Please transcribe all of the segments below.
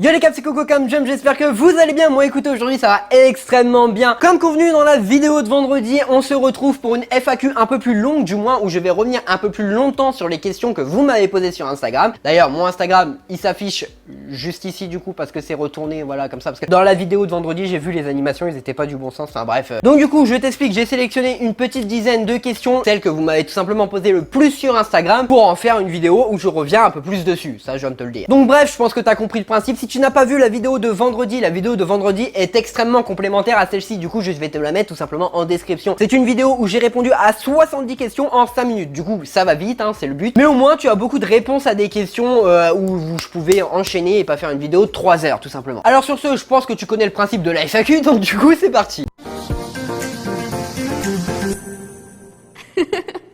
Yo les caps, c'est Coco comme Jump, j'espère que vous allez bien. Moi écoutez, aujourd'hui ça va extrêmement bien. Comme convenu dans la vidéo de vendredi, on se retrouve pour une FAQ un peu plus longue, du moins où je vais revenir un peu plus longtemps sur les questions que vous m'avez posées sur Instagram. D'ailleurs mon Instagram il s'affiche juste ici du coup parce que c'est retourné, voilà comme ça, parce que dans la vidéo de vendredi j'ai vu les animations, ils étaient pas du bon sens, enfin bref. Donc du coup je t'explique, j'ai sélectionné une petite dizaine de questions, celles que vous m'avez tout simplement posées le plus sur Instagram, pour en faire une vidéo où je reviens un peu plus dessus, ça je viens de te le dire. Donc bref, je pense que tu as compris le principe. Si tu n'as pas vu la vidéo de vendredi, la vidéo de vendredi est extrêmement complémentaire à celle-ci, du coup je vais te la mettre tout simplement en description. C'est une vidéo où j'ai répondu à 70 questions en 5 minutes, du coup ça va vite, hein, c'est le but. Mais au moins tu as beaucoup de réponses à des questions où je pouvais enchaîner et pas faire une vidéo de 3 heures tout simplement. Alors sur ce, je pense que tu connais le principe de la FAQ, donc du coup c'est parti.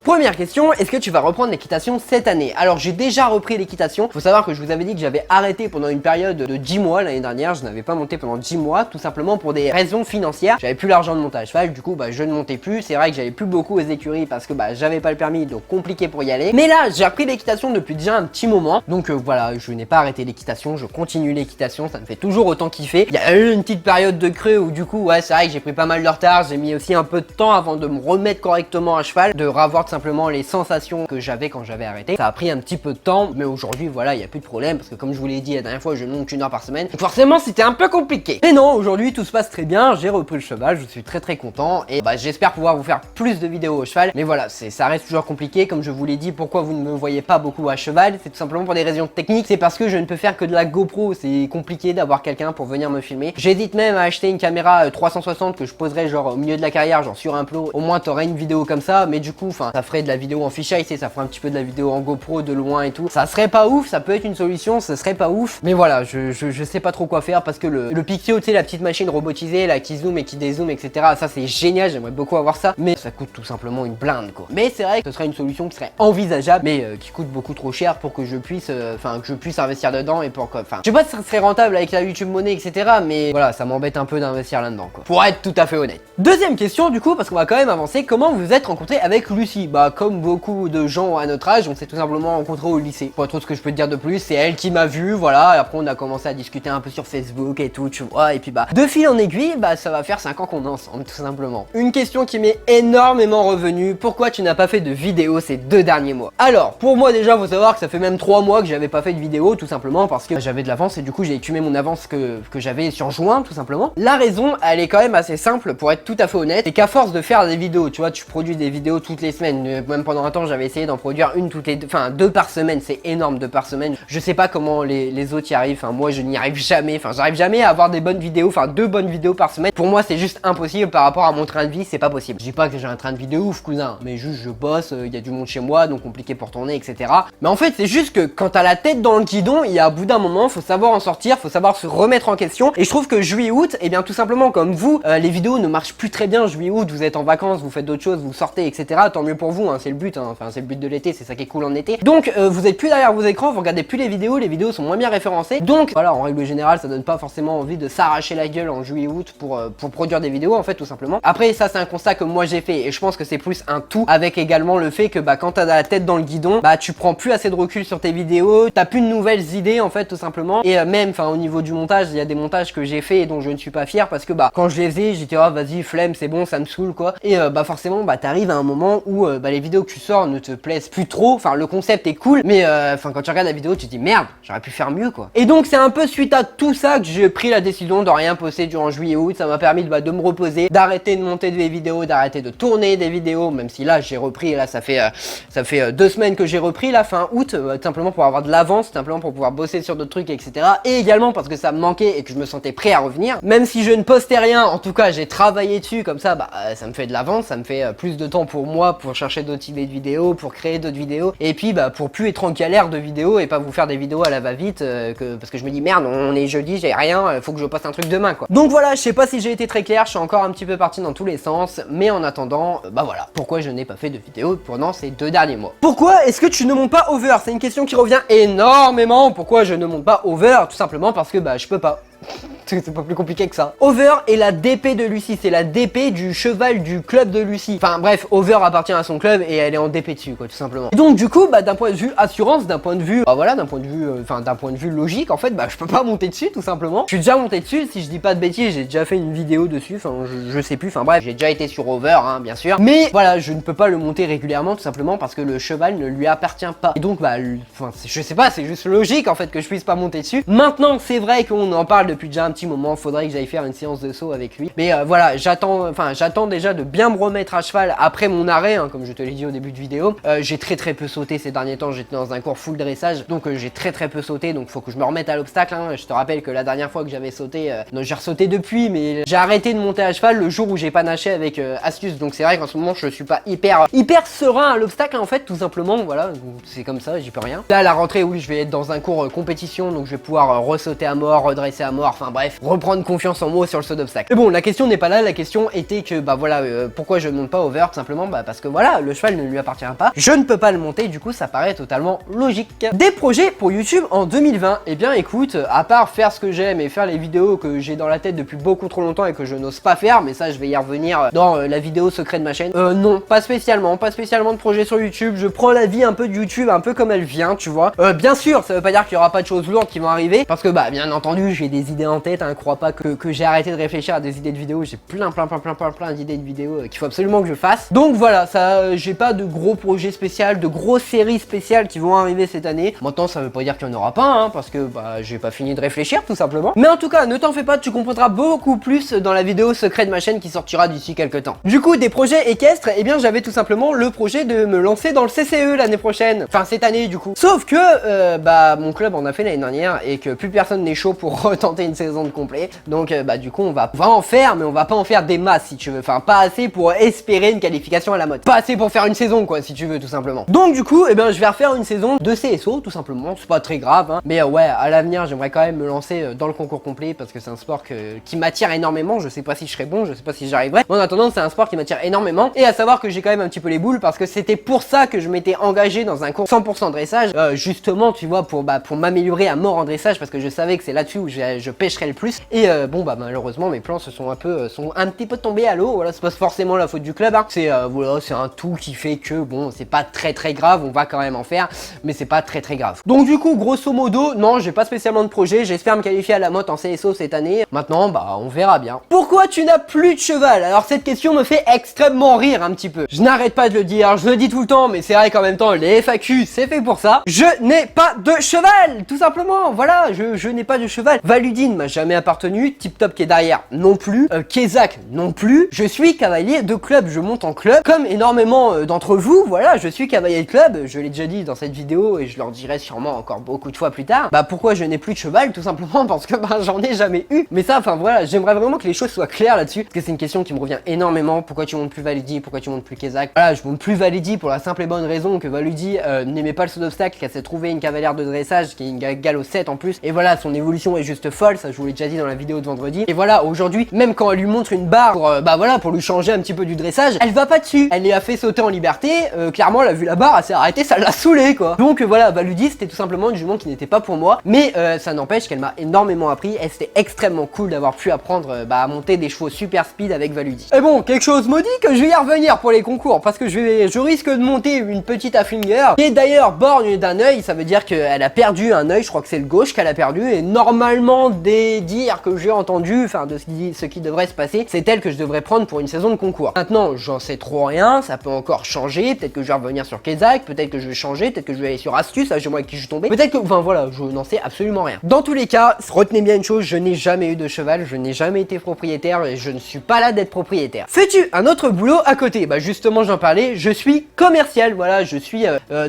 Première question, est-ce que tu vas reprendre l'équitation cette année? Alors j'ai déjà repris l'équitation, faut savoir que je vous avais dit que j'avais arrêté pendant une période de 10 mois l'année dernière, je n'avais pas monté pendant 10 mois, tout simplement pour des raisons financières. J'avais plus l'argent de monter à cheval, du coup je ne montais plus, c'est vrai que j'avais plus beaucoup aux écuries parce que j'avais pas le permis, donc compliqué pour y aller. Mais là j'ai repris l'équitation depuis déjà un petit moment, donc voilà, je n'ai pas arrêté l'équitation, je continue l'équitation, ça me fait toujours autant kiffer. Il y a eu une petite période de creux où du coup ouais c'est vrai que j'ai pris pas mal de retard, j'ai mis aussi un peu de temps avant de me remettre correctement à cheval, de revoir simplement les sensations que j'avais quand j'avais arrêté. Ça a pris un petit peu de temps, mais aujourd'hui voilà, il n'y a plus de problème parce que comme je vous l'ai dit la dernière fois, je monte 1 heure par semaine. Donc forcément c'était un peu compliqué. Mais non, aujourd'hui tout se passe très bien, j'ai repris le cheval, je suis très content et j'espère pouvoir vous faire plus de vidéos au cheval. Mais voilà, ça reste toujours compliqué, comme je vous l'ai dit. Pourquoi vous ne me voyez pas beaucoup à cheval? C'est tout simplement pour des raisons techniques, c'est parce que je ne peux faire que de la GoPro, c'est compliqué d'avoir quelqu'un pour venir me filmer. J'hésite même à acheter une caméra 360 que je poserai genre au milieu de la carrière, genre sur un plot. Au moins t'aurais une vidéo comme ça, mais du coup enfin ça ferait de la vidéo en fisheye, ça ferait un petit peu de la vidéo en GoPro de loin et tout. Ça serait pas ouf, ça peut être une solution, ça serait pas ouf. Mais voilà, je sais pas trop quoi faire parce que le Pixio, tu sais, la petite machine robotisée là qui zoome et qui dézoome, etc. Ça c'est génial, j'aimerais beaucoup avoir ça. Mais ça coûte tout simplement une blinde quoi. Mais c'est vrai que ce serait une solution qui serait envisageable, mais qui coûte beaucoup trop cher pour que je puisse, investir dedans et pour que, je sais pas si ça serait rentable avec la YouTube monnaie, etc. Mais voilà, ça m'embête un peu d'investir là-dedans quoi. Pour être tout à fait honnête. Deuxième question du coup, parce qu'on va quand même avancer. Comment vous êtes rencontré avec Lucie? Comme beaucoup de gens à notre âge, on s'est tout simplement rencontrés au lycée. Pas trop ce que je peux te dire de plus, c'est elle qui m'a vu, voilà, et après on a commencé à discuter un peu sur Facebook et tout, tu vois, et puis de fil en aiguille, ça va faire 5 ans qu'on est ensemble, tout simplement. Une question qui m'est énormément revenue: pourquoi tu n'as pas fait de vidéo ces 2 derniers mois? Alors, pour moi déjà, faut savoir que ça fait même 3 mois que j'avais pas fait de vidéo, tout simplement parce que j'avais de l'avance et du coup j'ai écumé mon avance que j'avais sur juin, tout simplement. La raison, elle est quand même assez simple, pour être tout à fait honnête, c'est qu'à force de faire des vidéos, tu vois, tu produis des vidéos toutes les semaines, même pendant un temps j'avais essayé d'en produire une toutes les deux, 2 par semaine, c'est énorme, 2 par semaine. Je sais pas comment les autres y arrivent, moi je n'y arrive jamais, j'arrive jamais à avoir des bonnes vidéos, 2 bonnes vidéos par semaine. Pour moi c'est juste impossible par rapport à mon train de vie, c'est pas possible. Je dis pas que j'ai un train de vie de ouf cousin, mais juste je bosse, il y a du monde chez moi, donc compliqué pour tourner, etc. Mais en fait c'est juste que quand t'as la tête dans le guidon, il y a à bout d'un moment, faut savoir en sortir, faut savoir se remettre en question. Et je trouve que juillet-août, et bien tout simplement comme vous, les vidéos ne marchent plus très bien juillet-août, vous êtes en vacances, vous faites d'autres choses, vous sortez, etc. Tant mieux pour vous, c'est le but, c'est le but de l'été, c'est ça qui est cool en été. Donc vous êtes plus derrière vos écrans, vous regardez plus les vidéos sont moins bien référencées. Donc voilà, en règle générale, ça donne pas forcément envie de s'arracher la gueule en juillet-août pour produire des vidéos en fait, tout simplement. Après ça c'est un constat que moi j'ai fait et je pense que c'est plus un tout avec également le fait que quand t'as la tête dans le guidon, tu prends plus assez de recul sur tes vidéos, t'as plus de nouvelles idées en fait, tout simplement. Et même au niveau du montage, il y a des montages que j'ai fait et dont je ne suis pas fier parce que quand je les faisais, j'étais vas-y flemme, c'est bon, ça me saoule quoi. Et forcément t'arrives à un moment où les vidéos que tu sors ne te plaisent plus trop, le concept est cool, mais quand tu regardes la vidéo tu te dis merde, j'aurais pu faire mieux quoi. Et donc c'est un peu suite à tout ça que j'ai pris la décision de rien poster durant juillet-août. Ça m'a permis de me reposer, d'arrêter de monter des vidéos, d'arrêter de tourner des vidéos, même si là j'ai repris, là ça fait 2 semaines que j'ai repris, la fin août, tout simplement pour avoir de l'avance, tout simplement pour pouvoir bosser sur d'autres trucs, etc. Et également parce que ça me manquait et que je me sentais prêt à revenir. Même si je ne postais rien, en tout cas j'ai travaillé dessus, comme ça ça me fait de l'avance, ça me fait plus de temps pour moi, pour chercher d'autres idées de vidéos, pour créer d'autres vidéos, et puis pour plus être en galère de vidéos et pas vous faire des vidéos à la va-vite parce que je me dis merde, on est jeudi, j'ai rien, faut que je poste un truc demain quoi. Donc voilà, je sais pas si j'ai été très clair, je suis encore un petit peu parti dans tous les sens, mais en attendant, voilà, pourquoi je n'ai pas fait de vidéo pendant ces 2 derniers mois. Pourquoi est-ce que tu ne montes pas over? C'est une question qui revient énormément. Pourquoi je ne monte pas over? Tout simplement parce que je peux pas. C'est pas plus compliqué que ça. Over est la DP de Lucie, c'est la DP du cheval du club de Lucie. Enfin bref, Over appartient à son club et elle est en DP dessus quoi, tout simplement. Et donc du coup, bah d'un point de vue assurance, d'un point de vue, bah voilà, d'un point de vue, d'un point de vue logique, en fait, bah je peux pas monter dessus tout simplement. Je suis déjà monté dessus, si je dis pas de bêtises, j'ai déjà fait une vidéo dessus, enfin je sais plus, enfin bref, j'ai déjà été sur Over, hein, bien sûr. Mais voilà, je ne peux pas le monter régulièrement tout simplement parce que le cheval ne lui appartient pas. Et donc bah, enfin je sais pas, c'est juste logique en fait que je puisse pas monter dessus. Maintenant, c'est vrai qu'on en parle depuis déjà un petit moment, faudrait que j'aille faire une séance de saut avec lui. Mais voilà, j'attends déjà de bien me remettre à cheval après mon arrêt, hein, comme je te l'ai dit au début de vidéo. J'ai très peu sauté ces derniers temps, j'étais dans un cours full dressage, donc j'ai très peu sauté, donc faut que je me remette à l'obstacle. Hein. Je te rappelle que la dernière fois que j'avais sauté, non, j'ai ressauté depuis, mais j'ai arrêté de monter à cheval le jour où j'ai panaché avec Astuce, donc c'est vrai qu'en ce moment je suis pas hyper serein à l'obstacle en fait, tout simplement, voilà, c'est comme ça, j'y peux rien. Là à la rentrée, oui, je vais être dans un cours compétition, donc je vais pouvoir ressauter à mort, redresser à mort, enfin bref, reprendre confiance en moi sur le saut d'obstacle. Mais bon, la question n'est pas là, la question était que bah voilà, pourquoi je ne monte pas Over, tout simplement, bah parce que voilà, le cheval ne lui appartient pas, je ne peux pas le monter, du coup ça paraît totalement logique. Des projets pour YouTube en 2020, eh bien écoute, à part faire ce que j'aime et faire les vidéos que j'ai dans la tête depuis beaucoup trop longtemps et que je n'ose pas faire, mais ça je vais y revenir dans la vidéo secret de ma chaîne, non, pas spécialement de projets sur YouTube, je prends la vie un peu de YouTube, un peu comme elle vient, tu vois. Bien sûr, ça veut pas dire qu'il y aura pas de choses lourdes qui vont arriver, parce que bah bien entendu, j'ai des idées en tête, hein, crois pas que j'ai arrêté de réfléchir à des idées de vidéos, j'ai plein d'idées de vidéos qu'il faut absolument que je fasse. Donc voilà, ça, j'ai pas de gros projets spéciaux, de grosses séries spéciales qui vont arriver cette année. Maintenant, ça veut pas dire qu'il y en aura pas, hein, parce que bah j'ai pas fini de réfléchir tout simplement. Mais en tout cas, ne t'en fais pas, tu comprendras beaucoup plus dans la vidéo secret de ma chaîne qui sortira d'ici quelques temps. Du coup, des projets équestres, eh bien j'avais tout simplement le projet de me lancer dans le CCE l'année prochaine, enfin cette année du coup. Sauf que bah mon club en a fait l'année dernière et que plus personne n'est chaud pour retenter une saison de complet. Donc bah du coup on va en faire, mais on va pas en faire des masses si tu veux. Enfin pas assez pour espérer une qualification à la mode. Pas assez pour faire une saison quoi si tu veux tout simplement. Donc du coup eh bien je vais refaire une saison de CSO tout simplement. C'est pas très grave hein. Mais ouais à l'avenir j'aimerais quand même me lancer dans le concours complet parce que c'est un sport qui m'attire énormément. Je sais pas si je serai bon, je sais pas si j'arriverai. Mais en attendant c'est un sport qui m'attire énormément. Et à savoir que j'ai quand même un petit peu les boules parce que c'était pour ça que je m'étais engagé dans un cours 100% dressage. Justement tu vois pour m'améliorer à mort en dressage parce que je savais que c'est là-dessus où je pêcherais le plus. Et bon bah malheureusement mes plans sont un petit peu tombés à l'eau. Voilà, c'est pas forcément la faute du club hein. C'est voilà, c'est un tout qui fait que bon c'est pas très grave, on va quand même en faire, mais c'est pas très grave. Donc du coup grosso modo non j'ai pas spécialement de projet, j'espère me qualifier à la motte en CSO cette année. Maintenant bah on verra bien. Pourquoi tu n'as plus de cheval? Alors cette question me fait extrêmement rire un petit peu. Je n'arrête pas de le dire, je le dis tout le temps, mais c'est vrai qu'en même temps les FAQ c'est fait pour ça. Je n'ai pas de cheval, tout simplement. Voilà, je n'ai pas de cheval. Valudine m'a jamais appartenu, Tip Top qui est derrière non plus, Kezak non plus. Je suis cavalier de club, je monte en club comme énormément d'entre vous. Voilà, je suis cavalier de club, je l'ai déjà dit dans cette vidéo et je leur dirai sûrement encore beaucoup de fois plus tard. Bah pourquoi je n'ai plus de cheval? Tout simplement parce que bah j'en ai jamais eu. Mais ça, enfin voilà, j'aimerais vraiment que les choses soient claires là-dessus parce que c'est une question qui me revient énormément. Pourquoi tu montes plus Valudi? Pourquoi tu montes plus Kezak? Voilà, je monte plus Valudi pour la simple et bonne raison que Valudi n'aimait pas le saut d'obstacle, qu'elle s'est trouvé une cavalière de dressage qui est une galop 7 en plus. Et voilà, son évolution est juste folle, ça je vous l'ai déjà dit dans la vidéo de vendredi. Et voilà, aujourd'hui, même quand elle lui montre une barre pour, bah voilà, pour lui changer un petit peu du dressage, elle va pas dessus. Elle les a fait sauter en liberté, clairement elle a vu la barre, elle s'est arrêtée, ça l'a saoulé quoi. Donc voilà, Valudi c'était tout simplement une jument qui n'était pas pour moi, mais ça n'empêche qu'elle m'a énormément appris et c'était extrêmement cool d'avoir pu apprendre à monter des chevaux super speed avec Valudi. Et bon, quelque chose me dit que je vais y revenir pour les concours parce que je risque de monter une petite Afflinger qui est d'ailleurs borgne d'un œil, ça veut dire qu'elle a perdu un œil, je crois que c'est le gauche qu'elle a perdu et normalement des dires que j'ai entendu, enfin de ce qui devrait se passer, c'est elle que je devrais prendre pour une saison de concours. Maintenant, j'en sais trop rien, ça peut encore changer, peut-être que je vais revenir sur Kezak, peut-être que je vais changer, peut-être que je vais aller sur Astuce, là, je sais moi avec qui je suis tombé, peut-être que, enfin voilà, je n'en sais absolument rien. Dans tous les cas, retenez bien une chose, je n'ai jamais eu de cheval, je n'ai jamais été propriétaire et je ne suis pas là d'être propriétaire. Fais-tu un autre boulot à côté? Bah justement, j'en parlais, je suis commercial, voilà, je suis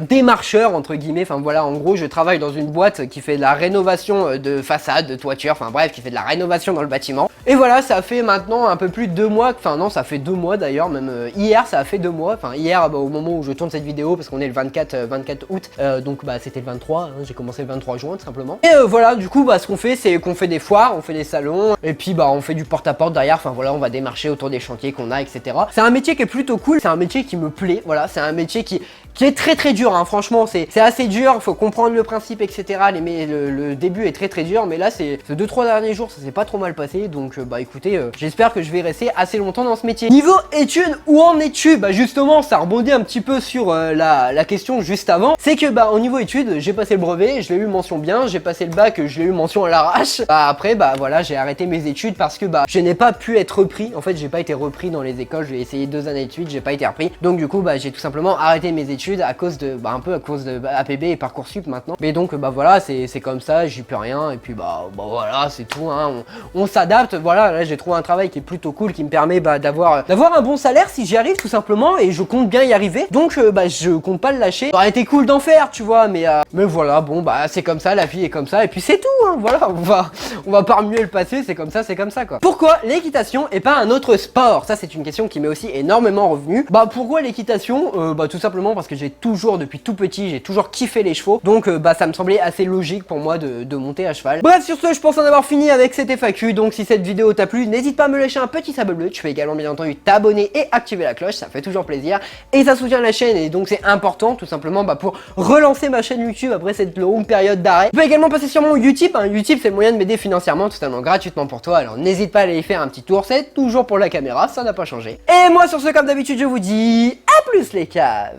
démarcheur entre guillemets, enfin voilà, en gros, je travaille dans une boîte qui fait de la rénovation de façade, de toiture, enfin bref, qui fait de la rénovation dans le bâtiment. Et voilà, ça fait maintenant un peu plus de 2 mois, enfin non, ça fait 2 mois d'ailleurs, même hier, ça a fait 2 mois, enfin hier, bah, au moment où je tourne cette vidéo, parce qu'on est le 24 août, donc bah c'était le 23, hein, j'ai commencé le 23 juin tout simplement. Et voilà, du coup, bah ce qu'on fait, c'est qu'on fait des foires, on fait des salons, et puis bah on fait du porte-à-porte derrière, enfin voilà, on va démarcher autour des chantiers qu'on a, etc. C'est un métier qui est plutôt cool, c'est un métier qui me plaît, voilà, c'est un métier qui qui est très dur, hein. Franchement c'est assez dur, faut comprendre le principe etc, mais le début est très dur, mais là c'est ces 2-3 derniers jours ça s'est pas trop mal passé, donc bah écoutez, j'espère que je vais rester assez longtemps dans ce métier. Niveau études, où en es-tu? Bah justement ça rebondit un petit peu sur la question juste avant, c'est que bah au niveau études, j'ai passé le brevet, je l'ai eu mention bien, j'ai passé le bac, je l'ai eu mention à l'arrache. Bah après bah voilà, j'ai arrêté mes études parce que bah je n'ai pas pu être repris, en fait j'ai pas été repris dans les écoles, j'ai essayé 2 années de suite, j'ai pas été repris, donc du coup bah j'ai tout simplement arrêté mes études à cause de un peu à cause de APB et Parcoursup maintenant, mais donc bah voilà, c'est comme ça, j'y peux rien, et puis bah voilà, c'est tout, hein. On s'adapte. Voilà, là j'ai trouvé un travail qui est plutôt cool, qui me permet bah, d'avoir un bon salaire si j'y arrive tout simplement, et je compte bien y arriver, donc bah je compte pas le lâcher. Ça aurait été cool d'en faire, tu vois, mais voilà, bon bah c'est comme ça, la vie est comme ça, et puis c'est tout, hein. Voilà, on va pas remuer le passé, c'est comme ça quoi. Pourquoi l'équitation et pas un autre sport? Ça c'est une question qui m'est aussi énormément revenue. Bah pourquoi l'équitation? Bah tout simplement parce que j'ai toujours, depuis tout petit, j'ai toujours kiffé les chevaux, donc bah ça me semblait assez logique pour moi de monter à cheval. Bref, sur ce, je pense en avoir fini avec cette FAQ, donc si cette vidéo t'a plu, n'hésite pas à me lâcher un petit sabot bleu, tu peux également bien entendu t'abonner et activer la cloche, ça fait toujours plaisir, et ça soutient la chaîne, et donc c'est important tout simplement bah, pour relancer ma chaîne YouTube après cette longue période d'arrêt. Tu peux également passer sur mon Utip, hein. Utip c'est le moyen de m'aider financièrement, totalement gratuitement pour toi, alors n'hésite pas à aller y faire un petit tour, c'est toujours pour la caméra, ça n'a pas changé. Et moi sur ce, comme d'habitude, je vous dis à plus les caves.